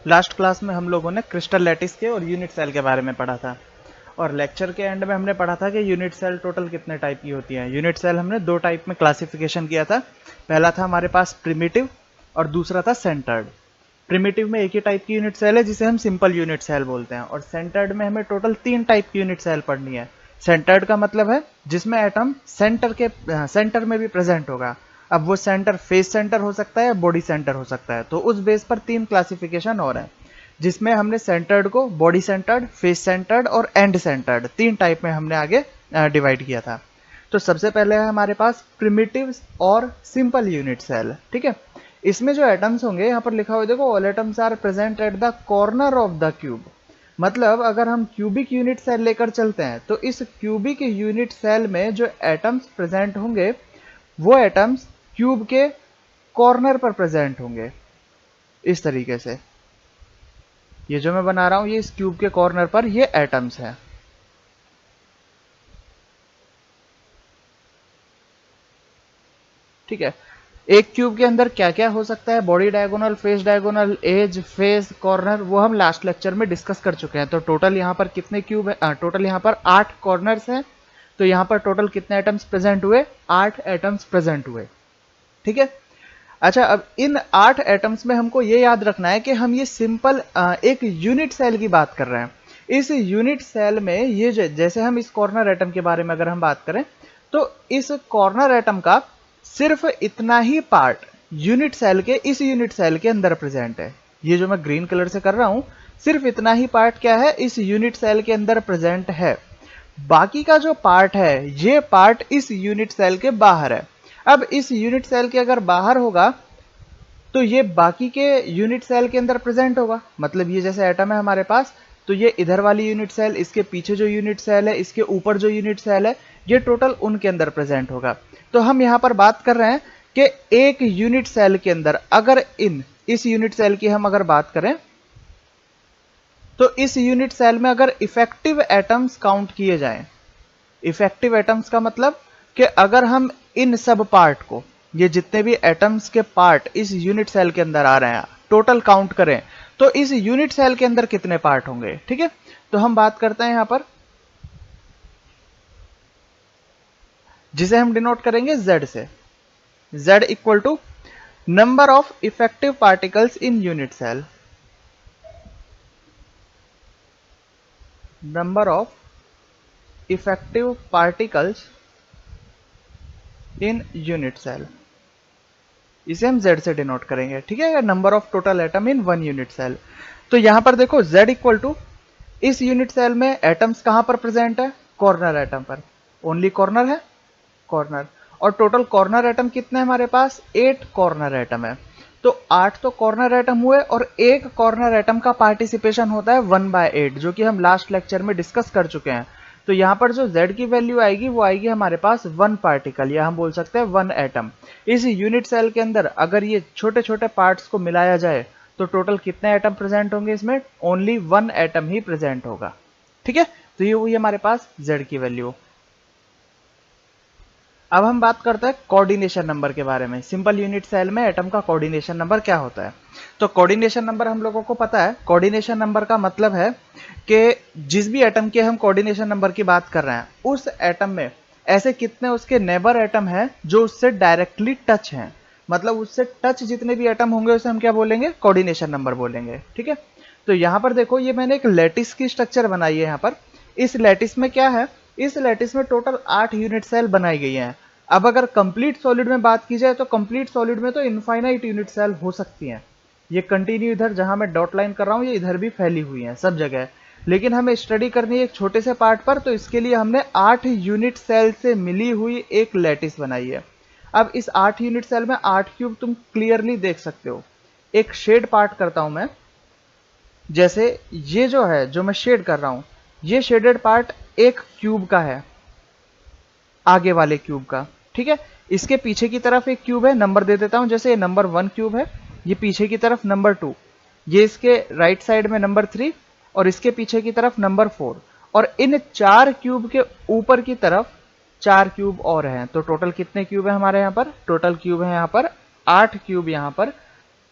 Last class में हम लोगों ने क्रिस्टल लैटिस के और यूनिट सेल के बारे में पढ़ा था, और लेक्चर के एंड में हमने पढ़ा था कि यूनिट सेल टोटल कितने टाइप की होती हैं। यूनिट सेल हमने दो टाइप में क्लासिफिकेशन किया था। पहला था हमारे पास प्रिमिटिव और दूसरा था सेंटर्ड। प्रिमिटिव में एक ही टाइप की यूनिट सेल है जिसे हम सिंपल यूनिट सेल बोलते हैं, और सेंटर्ड में हमें टोटल 3 टाइप की यूनिट सेल पढ़नी है। सेंटर्ड का मतलब है जिसमें एटम सेंटर में भी प्रेजेंट होगा। अब वो सेंटर फेस सेंटर हो सकता है, बॉडी सेंटर हो सकता है, तो उस बेस पर 3 क्लासिफिकेशन और है, जिसमें हमने सेंटर्ड को बॉडी सेंटर्ड, फेस सेंटर्ड और एंड सेंटर्ड 3 टाइप में हमने आगे डिवाइड किया था। तो सबसे पहले है हमारे पास प्रिमिटिव और सिंपल यूनिट सेल। ठीक है, इसमें जो एटम्स होंगे यहाँ पर लिखा हुआ है, देखो, all atoms are present at the corner of the cube. मतलब अगर हम क्यूबिक यूनिट सेल लेकर चलते हैं तो इस क्यूबिक यूनिट सेल में जो एटम्स प्रेजेंट होंगे वो एटम्स क्यूब के कॉर्नर पर प्रेजेंट होंगे। इस तरीके से ये जो मैं बना रहा हूं, ये इस क्यूब के कॉर्नर पर ये एटम्स हैं। ठीक है, एक क्यूब के अंदर क्या क्या हो सकता है, body diagonal, face diagonal, edge, face, corner, वो हम लास्ट लेक्चर में डिस्कस कर चुके हैं। तो टोटल यहाँ पर कितने क्यूब है, टोटल यहाँ पर 8 कॉर्नर्स हैं। तो यहाँ पर टोटल कितने एटम्स प्रेजेंट हुए, 8 एटम्स प्रेजेंट हुए। ठीक है, अच्छा, अब इन 8 एटम्स में हमको ये याद रखना है कि हम ये सिंपल एक यूनिट सेल की बात कर रहे हैं। इस यूनिट सेल में ये जैसे हम इस कॉर्नर एटम के बारे में अगर हम बात करें तो इस कॉर्नर एटम का सिर्फ इतना ही पार्ट यूनिट सेल के इस यूनिट सेल के अंदर प्रेजेंट है। ये जो मैं ग्रीन कलर से कर रहा हूं, सिर्फ इतना ही पार्ट क्या है, इस यूनिट सेल के अंदर प्रेजेंट है। बाकी का जो पार्ट है ये पार्ट इस यूनिट सेल के बाहर है। अब इस यूनिट सेल के अगर बाहर होगा तो ये बाकी के यूनिट सेल के अंदर प्रेजेंट होगा। मतलब ये जैसे एटम है हमारे पास, तो ये इधर वाली यूनिट सेल, इसके पीछे जो यूनिट सेल है, इसके ऊपर जो यूनिट सेल है, ये टोटल उनके अंदर प्रेजेंट होगा। तो हम यहां पर बात कर रहे हैं कि एक यूनिट सेल के अंदर अगर इस यूनिट सेल की हम अगर बात करें तो इस यूनिट सेल में अगर इफेक्टिव एटम्स काउंट किए जाएं, इफेक्टिव एटम्स का मतलब कि अगर हम इन सब पार्ट को, ये जितने भी एटम्स के पार्ट इस यूनिट सेल के अंदर आ रहे हैं, टोटल काउंट करें तो इस यूनिट सेल के अंदर कितने पार्ट होंगे। ठीक है, तो हम बात करते हैं यहां पर, जिसे हम डिनोट करेंगे Z से। Z equal to number of effective particles in unit cell, number of effective particles in unit cell, इसे हम Z से डिनोट करेंगे। ठीक है, number of total atom in one unit cell. तो यहां पर देखो Z इक्वल टू, इस यूनिट सेल में एटम्स कहां पर प्रेजेंट है, कॉर्नर एटम पर, ओनली कॉर्नर है, कॉर्नर। और टोटल कॉर्नर एटम कितने हैं हमारे पास, 8 कॉर्नर एटम है। तो 8 तो कॉर्नर एटम हुए, और एक कॉर्नर एटम का पार्टिसिपेशन होता है 1/8, जो कि हम लास्ट लेक्चर में डिस्कस कर चुके हैं। तो यहां पर जो Z की वैल्यू आएगी वो आएगी हमारे पास 1 पार्टिकल, या हम बोल सकते हैं 1 एटम। इस यूनिट सेल के अंदर अगर ये छोटे छोटे पार्ट्स को मिलाया जाए तो टोटल कितने एटम प्रेजेंट होंगे, इसमें ओनली 1 एटम ही प्रेजेंट होगा। ठीक है, तो ये हुई हमारे पास Z की वैल्यू। अब हम बात करते हैं कोऑर्डिनेशन नंबर के बारे में। सिंपल यूनिट सेल में एटम का कोऑर्डिनेशन नंबर क्या होता है। तो कोऑर्डिनेशन नंबर हम लोगों को पता है, कोऑर्डिनेशन नंबर का मतलब है कि जिस भी एटम के हम कोऑर्डिनेशन नंबर की बात कर रहे हैं, उस एटम में ऐसे कितने उसके नेबर एटम हैं जो उससे डायरेक्टली टच हैं। मतलब उससे टच जितने भी एटम होंगे उसे हम क्या बोलेंगे, कोऑर्डिनेशन नंबर बोलेंगे। ठीक है, तो यहां पर देखो, ये मैंने एक लैटिस की स्ट्रक्चर बनाई है। यहां पर इस लैटिस में क्या है, इस लैटिस में टोटल 8 यूनिट सेल बनाई गई हैं। अब अगर कंप्लीट सॉलिड में बात की जाए तो कंप्लीट सॉलिड में तो इनफाइनाइट यूनिट सेल हो सकती हैं। ये कंटिन्यू इधर जहां मैं डॉट लाइन कर रहा हूं, ये इधर भी फैली हुई हैं सब जगह। लेकिन हमें स्टडी करनी है एक छोटे से पार्ट पर, तो इसके लिए हमने 8 यूनिट सेल से मिली हुई एक लैटिस बनाई है। अब इस 8 यूनिट सेल में 8 क्यूब तुम क्लियरली देख सकते हो। एक शेड पार्ट करता हूं मैं, जैसे ये जो है, जो मैं शेड कर रहा हूं, ये शेडेड पार्ट एक क्यूब का है, आगे वाले क्यूब का। ठीक है, इसके पीछे की तरफ एक क्यूब है, नंबर दे देता हूं, जैसे ये नंबर 1 क्यूब है, ये पीछे की तरफ नंबर 2, ये इसके राइट साइड में नंबर 3, और इसके पीछे की तरफ नंबर 4, और इन 4 क्यूब के ऊपर की तरफ 4 क्यूब और हैं। तो टोटल कितने क्यूब है हमारे यहाँ पर, टोटल क्यूब है यहाँ पर 8 क्यूब, यहाँ पर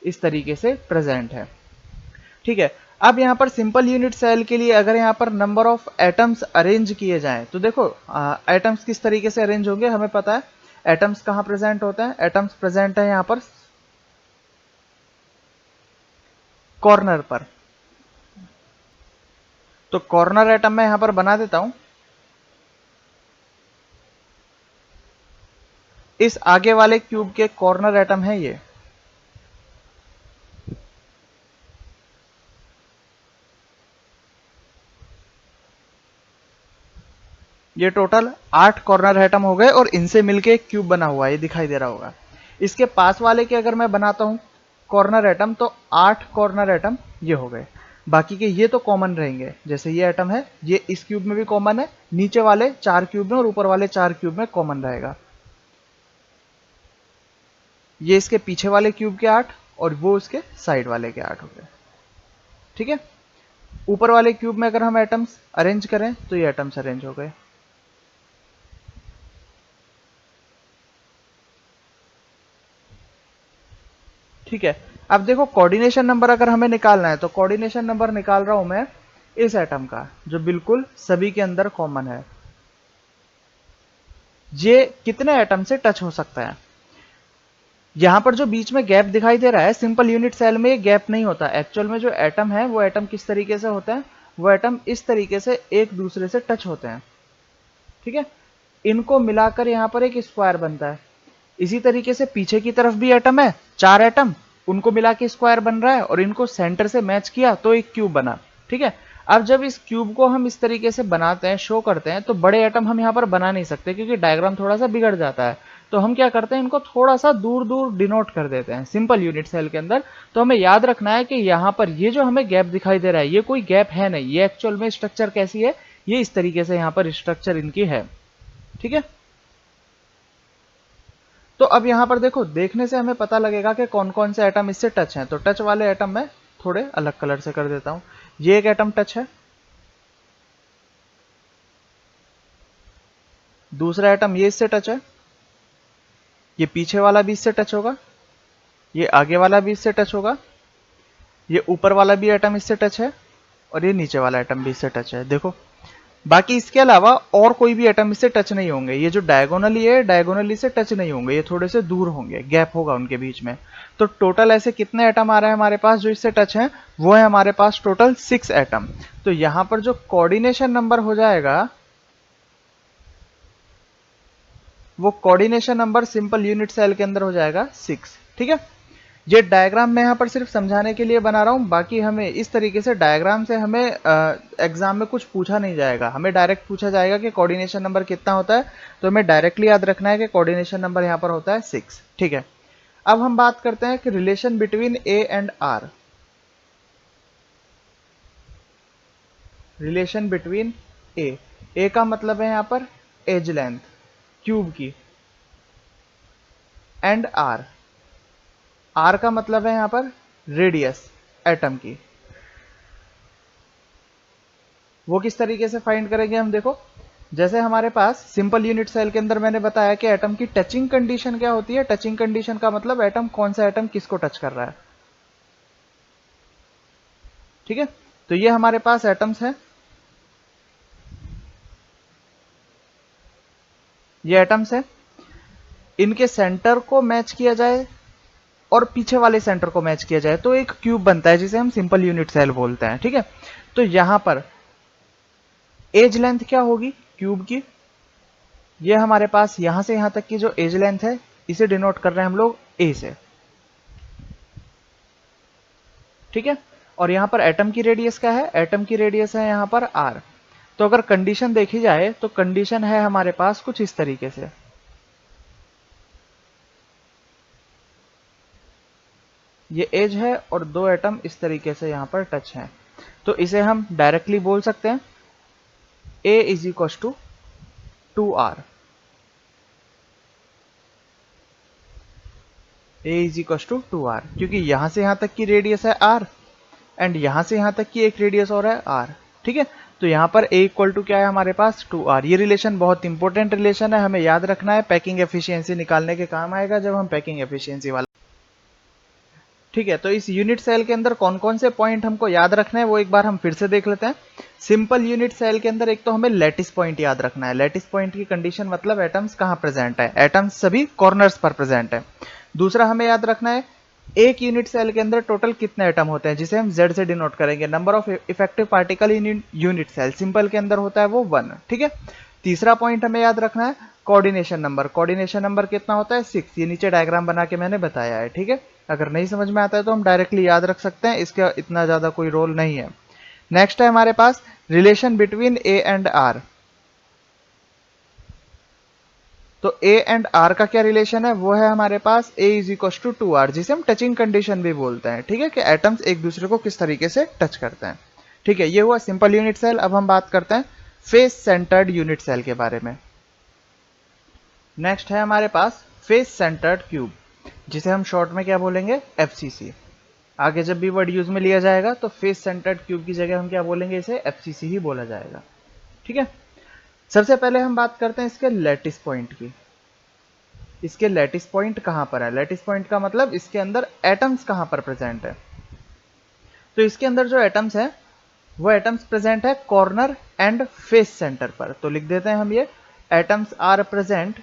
इस तरीके से प्रेजेंट है। ठीक है। अब यहाँ पर सिंपल यूनिट सेल के लिए अगर यहाँ पर नंबर ऑफ एटम्स अरेंज किए जाएं तो देखो एटम्स किस तरीके से अरेंज होंगे हमें पता है। एटम्स कहाँ प्रेजेंट होते हैं, एटम्स प्रेजेंट है यहाँ पर कॉर्नर पर। तो कॉर्नर एटम मैं यहां पर बना देता हूं। इस आगे वाले क्यूब के कॉर्नर एटम है ये। ये टोटल 8 कॉर्नर एटम हो गए और इनसे मिलके एक क्यूब बना हुआ है, ये दिखाई दे रहा होगा। इसके पास वाले के अगर मैं बनाता हूं कॉर्नर एटम तो 8 कॉर्नर एटम ये हो गए। बाकी के ये तो कॉमन रहेंगे, जैसे ये एटम है ये इस क्यूब में भी कॉमन है, नीचे वाले 4 क्यूब में और ऊपर वाले 4 क्यूब में कॉमन रहेगा। ये इसके पीछे वाले क्यूब के 8 और वो उसके साइड वाले के 8 हो गए। ठीक है। ऊपर वाले क्यूब में अगर हम एटम्स अरेंज करें तो ये एटम्स अरेंज हो गए। ठीक है। अब देखो कोऑर्डिनेशन नंबर अगर हमें निकालना है तो कोऑर्डिनेशन नंबर निकाल रहा हूं मैं इस एटम का जो बिल्कुल सभी के अंदर कॉमन है। ये कितने एटम से टच हो सकता है। यहां पर जो बीच में गैप दिखाई दे रहा है सिंपल यूनिट सेल में ये गैप नहीं होता। एक्चुअल में जो एटम है वो एटम किस तरीके से होते हैं, वो एटम इस तरीके से एक दूसरे से टच होते हैं। ठीक है। इनको मिलाकर यहां पर एक स्क्वायर बनता है। इसी तरीके से पीछे की तरफ भी एटम है, 4 एटम, उनको मिला के स्क्वायर बन रहा है और इनको सेंटर से मैच किया तो एक क्यूब बना। ठीक है। अब जब इस क्यूब को हम इस तरीके से बनाते हैं, शो करते हैं, तो बड़े एटम हम यहाँ पर बना नहीं सकते क्योंकि डायग्राम थोड़ा सा बिगड़ जाता है। तो हम क्या करते हैं, इनको थोड़ा सा दूर दूर डिनोट कर देते हैं सिंपल यूनिट सेल के अंदर। तो हमें याद रखना है कि यहाँ पर ये जो हमें गैप दिखाई दे रहा है ये कोई गैप है नहीं, ये एक्चुअल में स्ट्रक्चर कैसी है, ये इस तरीके से यहाँ पर स्ट्रक्चर इनकी है। ठीक है। तो अब यहां पर देखो, देखने से हमें पता लगेगा कि कौन कौन से एटम इससे टच हैं। तो टच वाले एटम मैं थोड़े अलग कलर से कर देता हूं। ये एक एटम टच है, दूसरा एटम ये इससे टच है, ये पीछे वाला भी इससे टच होगा, ये आगे वाला भी इससे टच होगा, ये ऊपर वाला भी एटम इससे टच है और ये नीचे वाला एटम भी इससे टच है। देखो, बाकी इसके अलावा और कोई भी एटम इससे टच नहीं होंगे। ये जो डायगोनली है, डायगोनली से टच नहीं होंगे, ये थोड़े से दूर होंगे, गैप होगा उनके बीच में। तो टोटल ऐसे कितने एटम आ रहे हैं हमारे पास जो इससे टच हैं, वो है हमारे पास टोटल 6 एटम। तो यहां पर जो कोऑर्डिनेशन नंबर हो जाएगा वो coordination number simple unit cell के अंदर हो जाएगा 6। ठीक है। ये डायग्राम मैं यहाँ पर सिर्फ समझाने के लिए बना रहा हूँ, बाकी हमें इस तरीके से डायग्राम से हमें एग्जाम में कुछ पूछा नहीं जाएगा, हमें डायरेक्ट पूछा जाएगा कि कोऑर्डिनेशन नंबर कितना होता है। तो हमें डायरेक्टली याद रखना है कि कोऑर्डिनेशन नंबर यहाँ पर होता है 6। ठीक है। अब हम बात करते हैं कि relation between A and R. Relation between A का मतलब है यहाँ पर एज लेंथ क्यूब की, एंड आर का मतलब है यहां पर रेडियस एटम की। वो किस तरीके से फाइंड करेंगे हम, देखो, जैसे हमारे पास सिंपल यूनिट सेल के अंदर मैंने बताया कि एटम की टचिंग कंडीशन क्या होती है। टचिंग कंडीशन का मतलब एटम कौन सा एटम किसको टच कर रहा है। ठीक है। तो ये हमारे पास एटम्स हैं, ये एटम्स है, इनके सेंटर को मैच किया जाए और पीछे वाले सेंटर को मैच किया जाए तो एक क्यूब बनता है जिसे हम सिंपल यूनिट सेल बोलते हैं। ठीक है। तो यहां पर एज लेंथ क्या होगी क्यूब की, ये हमारे पास यहां से यहां तक की जो एज लेंथ है इसे डिनोट कर रहे हैं हम लोग ए से। ठीक है। और यहां पर एटम की रेडियस क्या है, एटम की रेडियस है यहां पर आर। तो अगर कंडीशन देखी जाए तो कंडीशन है हमारे पास कुछ इस तरीके से, ये एज है और दो एटम इस तरीके से यहां पर टच हैं। तो इसे हम डायरेक्टली बोल सकते हैं A is equal to 2r। A is equal to 2r क्योंकि यहां से यहां तक की रेडियस है r एंड यहां से यहां तक की एक रेडियस और है r। ठीक है। तो यहां पर a इक्वल टू क्या है हमारे पास 2r। ये रिलेशन बहुत इंपॉर्टेंट रिलेशन है, हमें याद रखना है, पैकिंग एफिशिएंसी निकालने के काम आएगा जब हम पैकिंग एफिशिएंसी वाला। ठीक है, तो इस यूनिट सेल के अंदर कौन कौन से पॉइंट हमको याद रखना है वो एक बार हम फिर से देख लेते हैं। सिंपल यूनिट सेल के अंदर एक तो हमें लैटिस पॉइंट याद रखना है। लैटिस पॉइंट की कंडीशन मतलब एटम्स कहाँ प्रेजेंट है, एटम्स सभी कॉर्नर्स पर प्रेजेंट है। दूसरा हमें याद रखना है एक यूनिट सेल के अंदर टोटल कितने एटम होते हैं, जिसे हम Z से डिनोट करेंगे। Number of effective particle in unit cell, simple के अंदर होता है वो 1। ठीक है, तीसरा पॉइंट हमें याद रखना है कोऑर्डिनेशन नंबर। कोऑर्डिनेशन नंबर कितना होता है 6, ये नीचे डायग्राम बना के मैंने बताया है। ठीक है, अगर नहीं समझ में आता है तो हम डायरेक्टली याद रख सकते हैं, इसका इतना ज्यादा कोई रोल नहीं है। नेक्स्ट है हमारे पास relation between A and R. तो ए एंड आर का क्या रिलेशन है, वो है हमारे पास A is equal to 2R, जिसे हम टचिंग कंडीशन भी बोलते हैं। ठीक है, कि एटम्स एक दूसरे को किस तरीके से टच करते हैं। ठीक है, ये हुआ सिंपल यूनिट सेल। अब हम बात करते हैं फेस सेंटर्ड यूनिट सेल के बारे में। नेक्स्ट है हमारे पास फेस सेंटर्ड क्यूब, जिसे हम शॉर्ट में क्या बोलेंगे, FCC। आगे जब भी वर्ड यूज में लिया जाएगा तो फेस सेंटर्ड क्यूब की जगह हम क्या बोलेंगे, इसे FCC ही बोला जाएगा। ठीक है, सबसे पहले हम बात करते हैं इसके लैटिस पॉइंट की। इसके लैटिस पॉइंट कहां पर है, लैटिस पॉइंट का मतलब इसके अंदर एटम्स कहां पर प्रेजेंट है। तो इसके अंदर जो एटम्स है वो एटम्स प्रेजेंट है कॉर्नर एंड फेस सेंटर पर। तो लिख देते हैं हम ये, atoms are present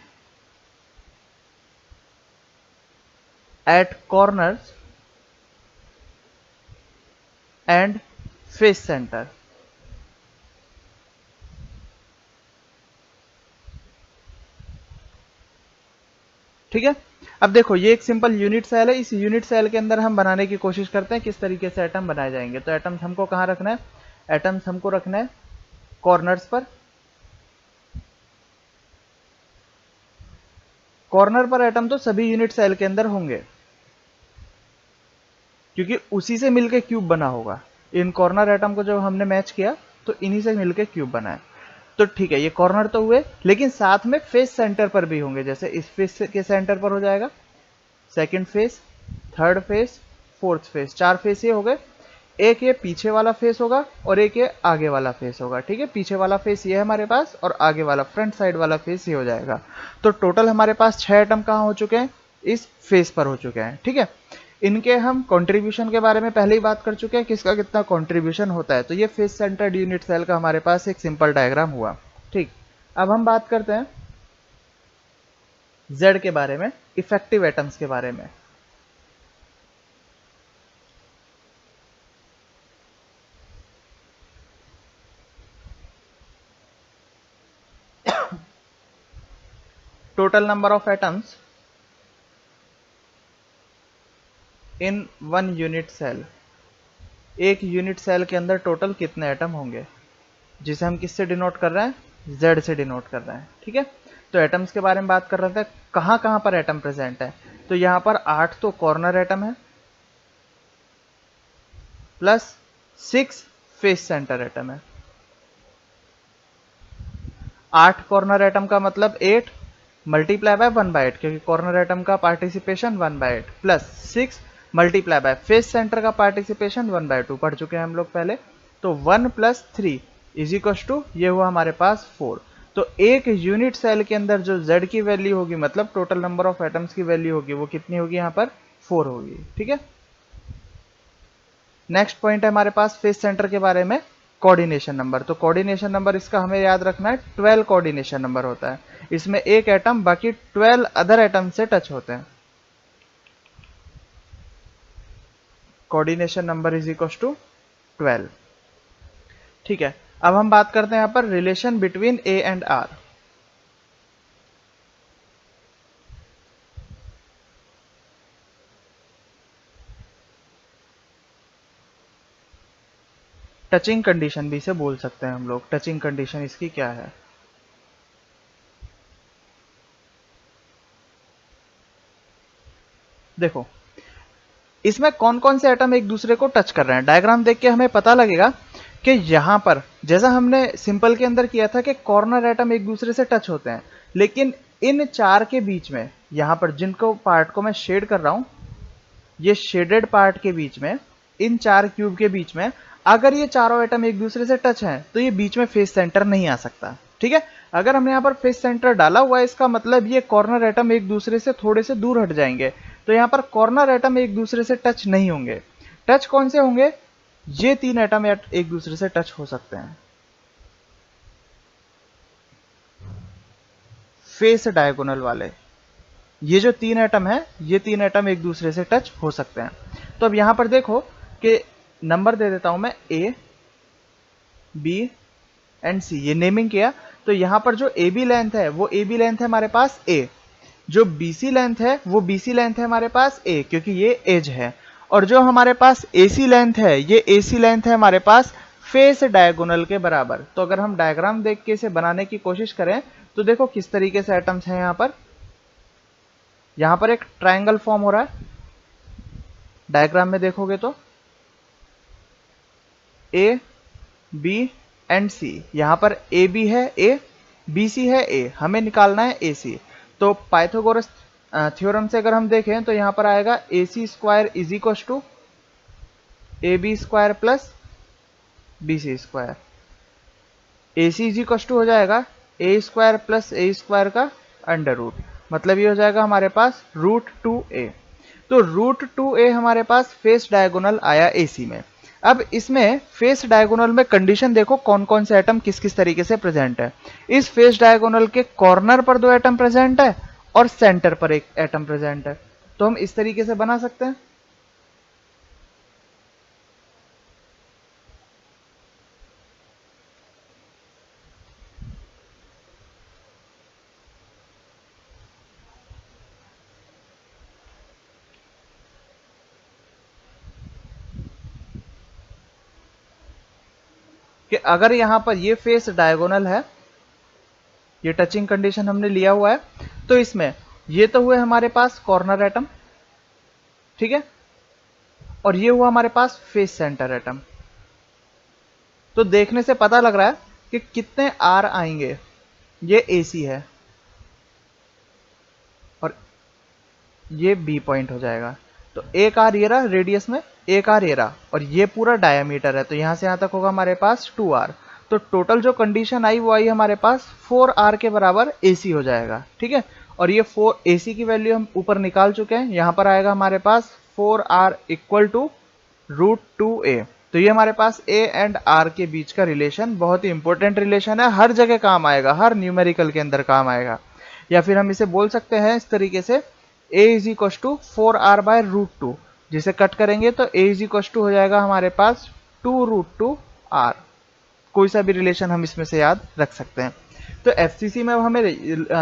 at corners and face center. ठीक है, अब देखो ये एक सिंपल यूनिट सेल है। इस यूनिट सेल के अंदर हम बनाने की कोशिश करते हैं किस तरीके से एटम बनाए जाएंगे। तो एटम्स हमको कहां रखना है, एटम्स हमको रखना है कॉर्नर्स पर। कॉर्नर पर एटम तो सभी यूनिट सेल के अंदर होंगे, क्योंकि उसी से मिलके क्यूब बना होगा। इन कॉर्नर एटम को जब हमने मैच किया तो इन्हीं से मिलके क्यूब बना है। तो ठीक है, ये कॉर्नर तो हुए, लेकिन साथ में फेस सेंटर पर भी होंगे। जैसे इस फेस के सेंटर पर हो जाएगा second face, third phase, fourth face, 4 face ये हो गए। एक ये पीछे वाला फेस होगा और एक ये आगे वाला फेस होगा। ठीक है, पीछे वाला फेस ये है हमारे पास और आगे वाला फ्रंट साइड वाला फेस ये हो जाएगा। तो टोटल हमारे पास 6 एटम कहाँ हो चुके हैं, इस फेस पर हो चुके हैं। ठीक है, इनके हम कंट्रीब्यूशन के बारे में पहले ही बात कर चुके हैं, किसका कितना कंट्रीब्यूशन होता है। तो ये फेस सेंटर्ड यूनिट सेल का हमारे पास एक सिंपल डायग्राम हुआ। ठीक, अब हम बात करते हैं Z के बारे में, इफेक्टिव एटम्स के बारे में। Total number of atoms in 1 unit cell. एक यूनिट सेल के अंदर टोटल कितने एटम होंगे, जिसे हम किससे डिनोट कर रहे हैं, Z से डिनोट कर रहे हैं। ठीक है, तो एटम्स के बारे में बात कर रहे थे, कहां कहां पर एटम प्रेजेंट है। तो यहां पर 8 तो कॉर्नर एटम है प्लस 6 फेस सेंटर एटम है। 8 कॉर्नर एटम का मतलब 8 मल्टीप्लाई बाय 1/8, क्योंकि कॉर्नर एटम का participation 1/8 plus 6 multiply by face centre का पार्टिसिपेशन 1/2 पढ़ चुके हैं हम लोग पहले। तो 1 + 3 इज इक्वल टू ये हुआ हमारे पास 4। तो एक यूनिट सेल के अंदर जो Z की वैल्यू होगी, मतलब टोटल नंबर ऑफ एटम्स की वैल्यू होगी, वो कितनी होगी, यहाँ पर 4 होगी। ठीक है, नेक्स्ट पॉइंट है हमारे पास फेस सेंटर के बारे में, कोऑर्डिनेशन नंबर। तो कोऑर्डिनेशन नंबर इसका हमें याद रखना है 12 कोऑर्डिनेशन नंबर होता है। इसमें एक एटम बाकी 12 अदर एटम से टच होते हैं। Coordination number is equal to 12। ठीक है, अब हम बात करते हैं यहां पर relation between A and R। Touching condition भी इसे बोल सकते हैं हम लोग। टचिंग कंडीशन इसकी क्या है, देखो इसमें कौन कौन से एटम एक दूसरे को टच कर रहे हैं। डायग्राम देख के हमें पता लगेगा कि यहां पर जैसा हमने सिंपल के अंदर किया था कि कॉर्नर एटम एक दूसरे से टच होते हैं, लेकिन इन 4 के बीच में, यहां पर जिनको पार्ट को मैं शेड कर रहा हूं, ये शेडेड पार्ट के बीच में, इन 4 क्यूब के बीच में अगर ये चारों एटम एक दूसरे से टच हैं तो ये बीच में फेस सेंटर नहीं आ सकता। ठीक है, अगर हमने यहाँ पर फेस सेंटर डाला हुआ है, इसका मतलब ये कॉर्नर एटम एक दूसरे से थोड़े से दूर हट जाएंगे, तो यहाँ पर कॉर्नर एटम एक दूसरे से टच नहीं होंगे। टच कौन से होंगे? ये 3 एटम एक दूसरे से टच हो सकते हैं, फेस डायगोनल वाले। ये जो 3 एटम है, ये 3 एटम एक दूसरे से टच हो सकते हैं। तो अब यहां पर देखो कि नंबर दे देता हूं मैं ए, बी एंड सी, ये नेमिंग किया। तो यहां पर जो ए बी लेंथ है वो ए बी लेंथ है हमारे पास ए, जो बीसी लेंथ है वो बीसी लेंथ है हमारे पास ए, क्योंकि ये एज है। और जो हमारे पास एसी लेंथ है, ये एसी लेंथ है हमारे पास फेस डायगोनल के बराबर। तो अगर हम डायग्राम देख के इसे बनाने की कोशिश करें तो देखो किस तरीके से एटम्स हैं। यहां पर एक ट्रायंगल फॉर्म हो रहा है, डायग्राम में देखोगे तो ए बी एंड सी। यहां पर ए बी है ए, बी सी है ए, हमें निकालना है ए सी। तो पाइथागोरस थ्योरम से अगर हम देखें तो यहां पर आएगा A C square is equal to A B square plus B C square. A C is equal to हो जाएगा A square plus A square का अंडर रूट, मतलब ये हो जाएगा हमारे पास रूट 2a। तो रूट 2a हमारे पास फेस डायगोनल आया एसी में। अब इसमें फेस डायगोनल में कंडीशन देखो कौन कौन से एटम किस किस तरीके से प्रेजेंट है। इस फेस डायगोनल के कॉर्नर पर 2 एटम प्रेजेंट है और सेंटर पर 1 एटम प्रेजेंट है। तो हम इस तरीके से बना सकते हैं। कि अगर यहां पर ये फेस डायगोनल है, ये टचिंग कंडीशन हमने लिया हुआ है, तो इसमें ये तो हुए हमारे पास कॉर्नर एटम, ठीक है, और ये हुआ हमारे पास फेस सेंटर एटम। तो देखने से पता लग रहा है कि कितने आर आएंगे। ये एसी है और ये बी पॉइंट हो जाएगा। तो एक आर ये रहा रेडियस में, एक आर ये रहा, और ये पूरा डायमीटर है, तो यहां से यहां तक होगा हमारे पास 2r। तो टोटल जो कंडीशन आई वो आई हमारे पास 4r के बराबर एसी हो जाएगा, ठीक है। और ये 4 एसी की वैल्यू हम ऊपर निकाल चुके हैं। यहां पर आएगा हमारे पास 4r equal to root 2a। तो ये हमारे पास a एंड r के बीच का रिलेशन बहुत ही इंपॉर्टेंट रिलेशन है, हर जगह काम आएगा, हर न्यूमेरिकल के अंदर काम आएगा। या फिर हम इसे बोल सकते हैं इस तरीके से a is equal to 4r by root 2, जिसे कट करेंगे तो a इज इक्व टू हो जाएगा हमारे पास 2 रूट 2 r। कोई सा भी रिलेशन हम इसमें से याद रख सकते हैं। तो एफसीसी में हमें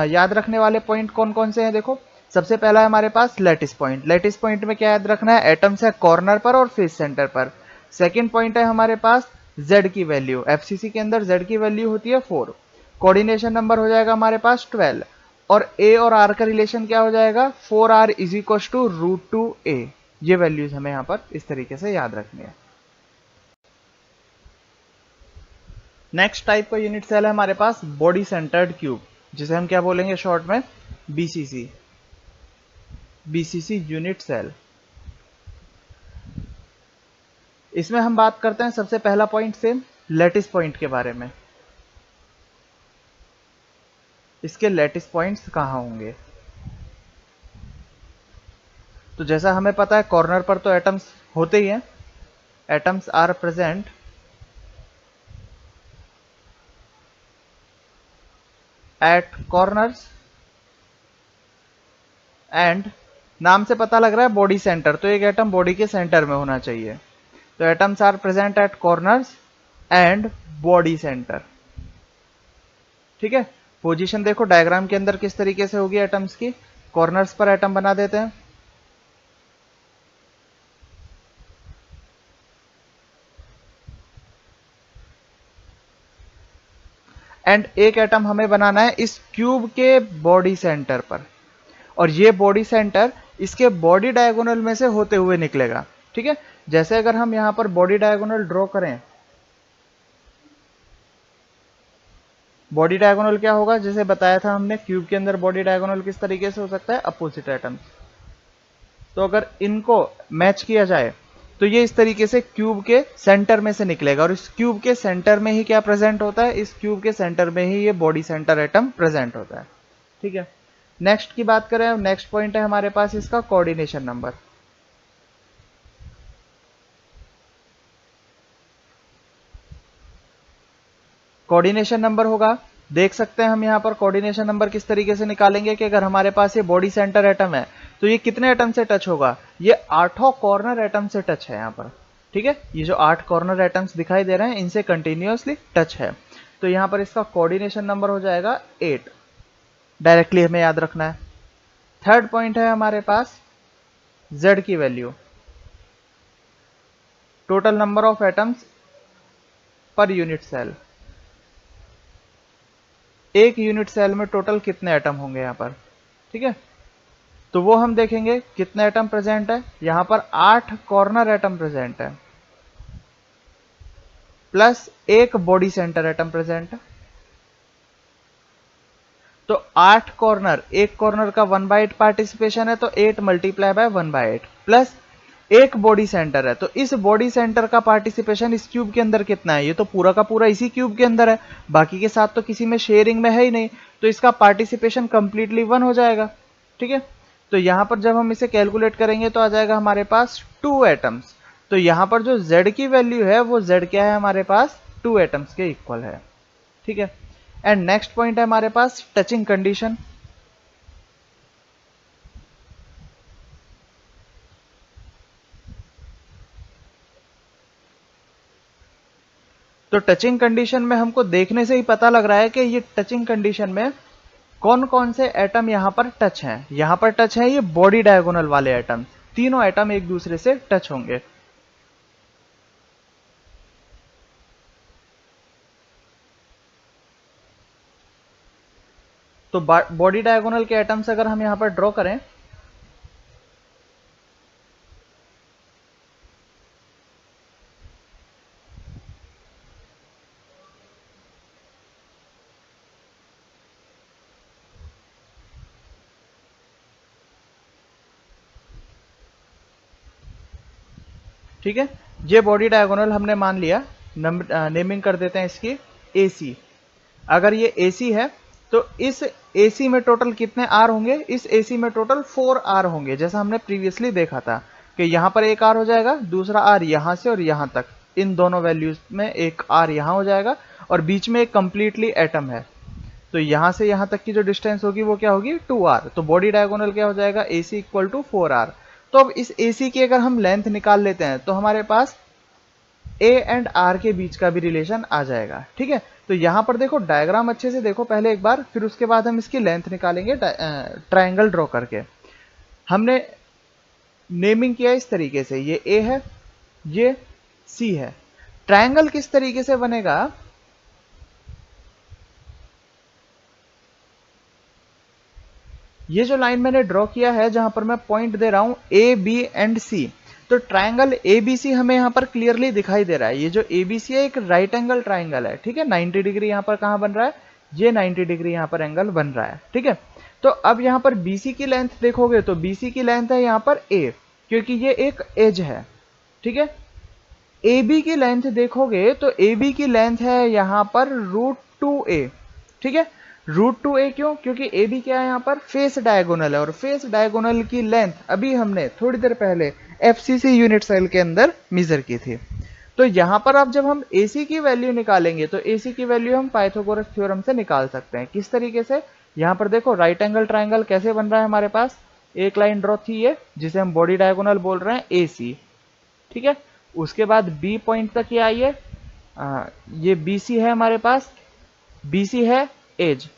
याद रखने वाले पॉइंट कौन कौन से हैं देखो। सबसे पहला है हमारे pass lattice point. Lattice point में क्या याद रखना है? एटम्स है कॉर्नर पर और फेस सेंटर पर। सेकंड पॉइंट है हमारे पास z की वैल्यू। एफसीसी के अंदर z की वैल्यू होती है 4। कोऑर्डिनेशन नंबर हो जाएगा हमारे पास 12। और a और r का रिलेशन क्या हो जाएगा? 4r is equal to root 2a। ये वैल्यूज हमें यहाँ पर इस तरीके से याद रखनी है। नेक्स्ट टाइप का यूनिट सेल है हमारे पास बॉडी सेंटर्ड क्यूब, जिसे हम क्या बोलेंगे शॉर्ट में? बीसीसी। BCC unit cell. इसमें हम बात करते हैं सबसे पहला पॉइंट सेम लैटिस पॉइंट के बारे में। इसके लैटिस पॉइंट्स कहां होंगे? तो जैसा हमें पता है कॉर्नर पर तो एटम्स होते ही हैं। Atoms are present at corners and नाम से पता लग रहा है बॉडी सेंटर, तो एक एटम बॉडी के सेंटर में होना चाहिए। तो atoms are present at corners and body center, ठीक है। पोजीशन देखो डायग्राम के अंदर किस तरीके से होगी एटम्स की। कॉर्नर्स पर एटम बना देते हैं, एंड एक एटम हमें बनाना है इस क्यूब के बॉडी सेंटर पर, और ये बॉडी सेंटर इसके बॉडी डायगोनल में से होते हुए निकलेगा, ठीक है। जैसे अगर हम यहां पर बॉडी डायगोनल ड्रॉ करें, बॉडी डायगोनल क्या होगा? जैसे बताया था हमने क्यूब के अंदर बॉडी डायगोनल किस तरीके से हो सकता है? Opposite atoms. तो अगर इनको मैच किया जाए तो ये इस तरीके से क्यूब के सेंटर में से निकलेगा, और इस क्यूब के सेंटर में ही क्या प्रेजेंट होता है? इस क्यूब के सेंटर में ही ये बॉडी सेंटर एटम प्रेजेंट होता है, ठीक है। नेक्स्ट की बात करें, नेक्स्ट पॉइंट है हमारे पास इसका कोऑर्डिनेशन नंबर। कोऑर्डिनेशन नंबर होगा, देख सकते हैं हम यहाँ पर कोऑर्डिनेशन नंबर किस तरीके से निकालेंगे कि अगर हमारे पास ये बॉडी सेंटर एटम है तो ये कितने एटम से टच होगा, ये 8 कॉर्नर एटम से टच है यहाँ पर। ठीक है, ये जो 8 कॉर्नर एटम्स दिखाई दे रहे हैं इनसे कंटिन्यूअसली टच है, तो यहाँ पर इसका कोऑर्डिनेशन नंबर हो जाएगा 8। डायरेक्टली हमें याद रखना है। थर्ड पॉइंट है हमारे पास Z की value, total number of atoms per unit cell. एक यूनिट सेल में टोटल कितने एटम होंगे यहाँ पर। ठीक है, तो वो हम देखेंगे कितने एटम प्रेजेंट है। यहाँ पर 8 कॉर्नर एटम प्रेजेंट है प्लस एक बॉडी सेंटर एटम प्रेजेंट है। तो 8 कॉर्नर, एक कॉर्नर का 1/8 पार्टिसिपेशन है, तो 8 मल्टीप्लाई बाय 1/8 प्लस एक बॉडी सेंटर है, तो इस बॉडी सेंटर का पार्टिसिपेशन इस क्यूब के अंदर कितना है, ये तो पूरा का पूरा इसी क्यूब के अंदर है, बाकी के साथ तो किसी में शेयरिंग में है ही नहीं, तो इसका पार्टिसिपेशन कंप्लीटली 1 हो जाएगा। ठीक है, तो यहां पर जब हम इसे कैलकुलेट करेंगे तो आ जाएगा हमारे पास 2 एटम्स। तो यहां पर जो Z की वैल्यू है वो Z क्या है हमारे पास 2 एटम्स के इक्वल है। ठीक है, एंड नेक्स्ट पॉइंट है हमारे पास टचिंग कंडीशन। तो टचिंग कंडीशन में हमको देखने से ही पता लग रहा है कि ये टचिंग कंडीशन में कौन कौन से एटम यहां पर टच हैं। यहां पर टच है ये बॉडी डायगोनल वाले एटम, तीनों एटम एक दूसरे से टच होंगे। तो बॉडी डायगोनल के एटम्स अगर हम यहां पर ड्रॉ करें, ठीक है, ये बॉडी डायगोनल हमने मान लिया, नेमिंग कर देते हैं इसकी AC। अगर ये AC है तो इस AC में टोटल कितने R होंगे, इस AC में टोटल 4 R होंगे, जैसा हमने प्रीवियसली देखा था कि यहां पर एक R हो जाएगा, दूसरा R यहां से और यहां तक, इन दोनों वैल्यूज में एक R यहां हो जाएगा, और बीच में एक कंप्लीटली एटम है, तो यहां से यहां तक की जो डिस्टेंस होगी वो क्या होगी 2R। तो बॉडी डायगोनल क्या हो जाएगा AC इक्वल टू 4R। तो अब इस AC की अगर हम लेंथ निकाल लेते हैं तो हमारे पास A एंड R के बीच का भी रिलेशन आ जाएगा। ठीक है, तो यहां पर देखो डायग्राम अच्छे से देखो पहले एक बार, फिर उसके बाद हम इसकी लेंथ निकालेंगे ट्रायंगल ड्रॉ करके। हमने नेमिंग किया इस तरीके से, ये A है, ये C है। ट्रायंगल किस तरीके से बनेगा, ये जो लाइन मैंने ड्रॉ किया है जहां पर मैं पॉइंट दे रहा हूं A, B एंड C, तो ट्रायंगल ABC हमें यहां पर क्लियरली दिखाई दे रहा है। ये जो ABC है एक राइट एंगल ट्रायंगल है। ठीक है, 90 डिग्री यहां पर कहां बन रहा है, ये 90 डिग्री यहां पर एंगल बन रहा है। ठीक है, तो अब यहां पर BC की लेंथ देखोगे तो BC की लेंथ है यहां पर A, क्योंकि ये एक एज है। ठीक है, AB की लेंथ देखोगे तो AB की लेंथ है यहां पर √2a। ठीक है, √2a क्यों, क्योंकि AB क्या है यहाँ पर फेस डायगोनल है, और फेस डायगोनल की लेंथ अभी हमने थोड़ी देर पहले FCC यूनिट सेल के अंदर मेजर की थी। तो यहां पर अब जब हम AC की वैल्यू निकालेंगे तो AC की वैल्यू हम पाइथागोरस थ्योरम से निकाल सकते हैं। किस तरीके से, यहां पर देखो राइट एंगल ट्रायंगल कैसे बन रहा है हमारे पास, एक लाइन ड्रॉ थी ये जिसे हम बॉडी डायगोनल बोल रहे हैं AC। ठीक है, उसके बाद B पॉइंट तक ये आई है, ये BC है हमारे पास, BC है एज,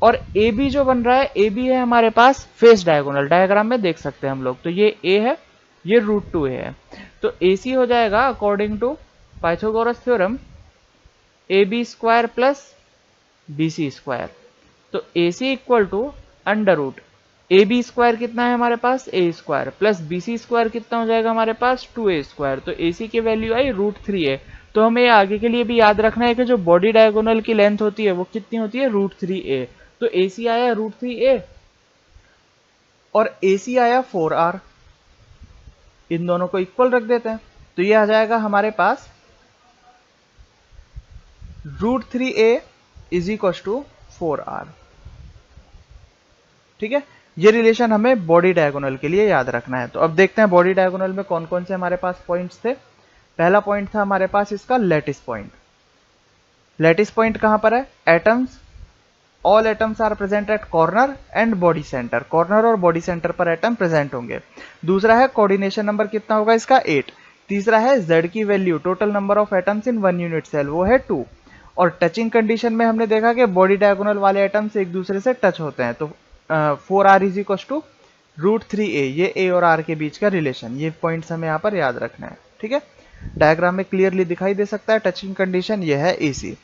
और AB जो बन रहा है AB है हमारे पास फेस डायगोनल, डायग्राम में देख सकते हैं हम लोग, तो ये A है, ये √2a है। तो AC हो जाएगा according to Pythagoras theorem AB square plus BC square. तो AC equal to under root AB square कितना है हमारे पास A square plus BC square कितना हो जाएगा हमारे पास 2A स्क्वायर। तो AC की वैल्यू आई √3a। तो हमें आगे के लिए भी याद रखना है कि जो बॉडी डायगोनल की लेंथ होती है वो कितनी होती है √3a। तो AC आया √3a और AC आया 4R, इन दोनों को इक्वल रख देते हैं, तो ये आ जाएगा हमारे पास √3a is equal to 4R। ठीक है, ये रिलेशन हमें बॉडी डायगोनल के लिए याद रखना है। तो अब देखते हैं बॉडी डायगोनल में कौन कौन से हमारे पास पॉइंट्स थे। पहला पॉइंट था हमारे पास इसका लैटिस पॉइंट। लैटिस पॉइंट कहां पर है? Atoms, all atoms are present at corner and body center. Corner और बॉडी सेंटर पर एटम प्रेजेंट होंगे। दूसरा है कोऑर्डिनेशन नंबर कितना होगा इसका? 8। तीसरा है z की value total number of atoms in 1 unit cell, वो है 2। और टचिंग कंडीशन में हमने देखा कि बॉडी डायगोनल वाले एटम्स एक दूसरे से टच होते हैं, तो 4r is equal to √3a, ये a और r के बीच का रिलेशन। ये पॉइंट्स हमें यहाँ पर याद रखना है। ठीक है, डायग्राम में क्लियरली दिखाई दे सकता है टचिंग कंडीशन ये है AC।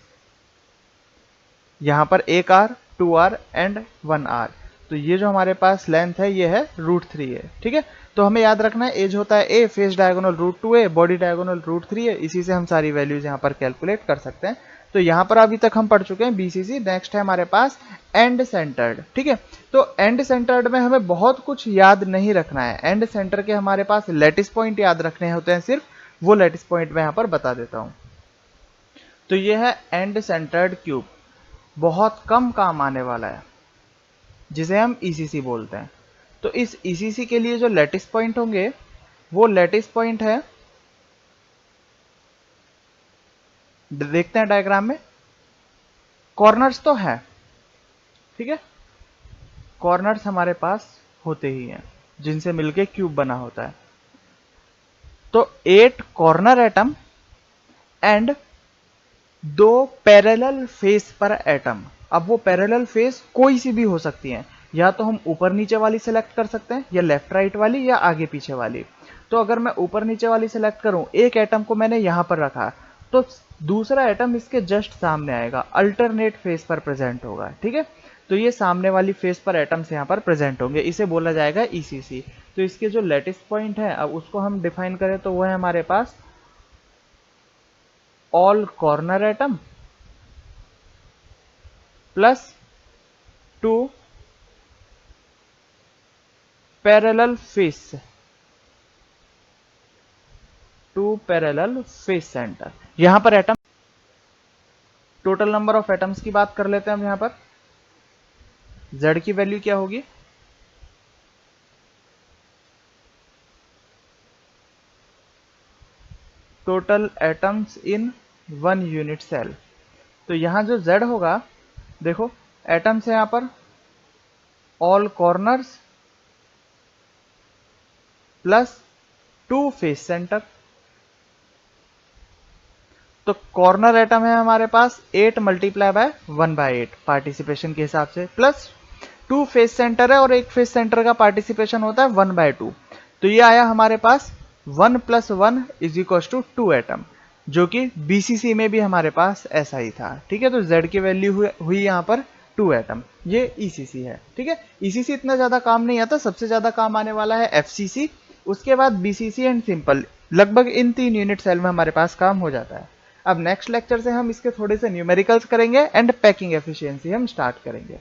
यहाँ पर 1r, 2r एंड 1r, तो ये जो हमारे पास लेंथ है ये है √3 है। ठीक है, तो हमें याद रखना है एज होता है a, face diagonal √2a, body diagonal √3 है। इसी से हम सारी वैल्यूज यहाँ पर कैलकुलेट कर सकते हैं। तो यहाँ पर अभी तक हम पढ़ चुके हैं BCC। नेक्स्ट है हमारे पास एंड सेंटर्ड। ठीक है, तो एंड सेंटर्ड में हमें बहुत कुछ याद नहीं रखना है। एंड सेंटर के हमारे पास लैटिस पॉइंट याद रखने होते हैं सिर्फ, वो लैटिस पॉइंट मैं यहाँ पर बता देता हूँ। तो ये है एंड सेंटर्ड क्यूब, बहुत कम काम आने वाला है, जिसे हम ECC बोलते हैं। तो इस ECC के लिए जो लैटिस पॉइंट होंगे वो लैटिस पॉइंट है, देखते हैं डायग्राम में। कॉर्नर्स तो है, ठीक है, कॉर्नर्स हमारे पास होते ही हैं जिनसे मिलके क्यूब बना होता है। तो 8 corner atom and 2 parallel face पर एटम। अब वो पैरेलल फेस कोई सी भी हो सकती है, या तो हम ऊपर नीचे वाली सेलेक्ट कर सकते हैं, या लेफ्ट राइट वाली, या आगे पीछे वाली। तो अगर मैं ऊपर नीचे वाली सेलेक्ट करूं, एक एटम को मैंने यहां पर रखा, तो दूसरा एटम इसके जस्ट सामने आएगा, अल्टरनेट फेस पर प्रेजेंट होगा। ठीक है, तो ये सामने वाली फेस पर एटम्स यहाँ पर प्रेजेंट होंगे, इसे बोला जाएगा ECC। तो इसके जो लैटिस पॉइंट है, अब उसको हम डिफाइन करें तो वो है हमारे पास all corner atom plus 2 parallel face, 2 parallel face centre. यहां पर atom, total number of atoms की बात कर लेते हैं हम। यहां पर Z की वैल्यू क्या होगी? Total atoms in 1 unit cell. तो यहां जो Z होगा, देखो एटम्स है यहां पर all corners plus 2 face centre. तो कॉर्नर एटम है हमारे पास 8 मल्टीप्लाई बाय 1/8 पार्टिसिपेशन के हिसाब से, प्लस 2 फेस सेंटर है, और एक फेस सेंटर का पार्टिसिपेशन होता है 1/2। तो ये आया हमारे पास 1 + 1 = 2 एटम, जो कि BCC में भी हमारे पास ऐसा ही था। ठीक है, तो Z की वैल्यू हुई यहाँ पर 2 एटम। ये ECC है। ठीक है, ECC इतना ज्यादा काम नहीं आता, सबसे ज्यादा काम आने वाला है FCC, उसके बाद BCC एंड सिंपल। लगभग इन 3 यूनिट सेल में हमारे पास काम हो जाता है। अब नेक्स्ट लेक्चर से हम इसके थोड़े से न्यूमेरिकल्स करेंगे एंड पैकिंग एफिशिएंसी हम स्टार्ट करेंगे।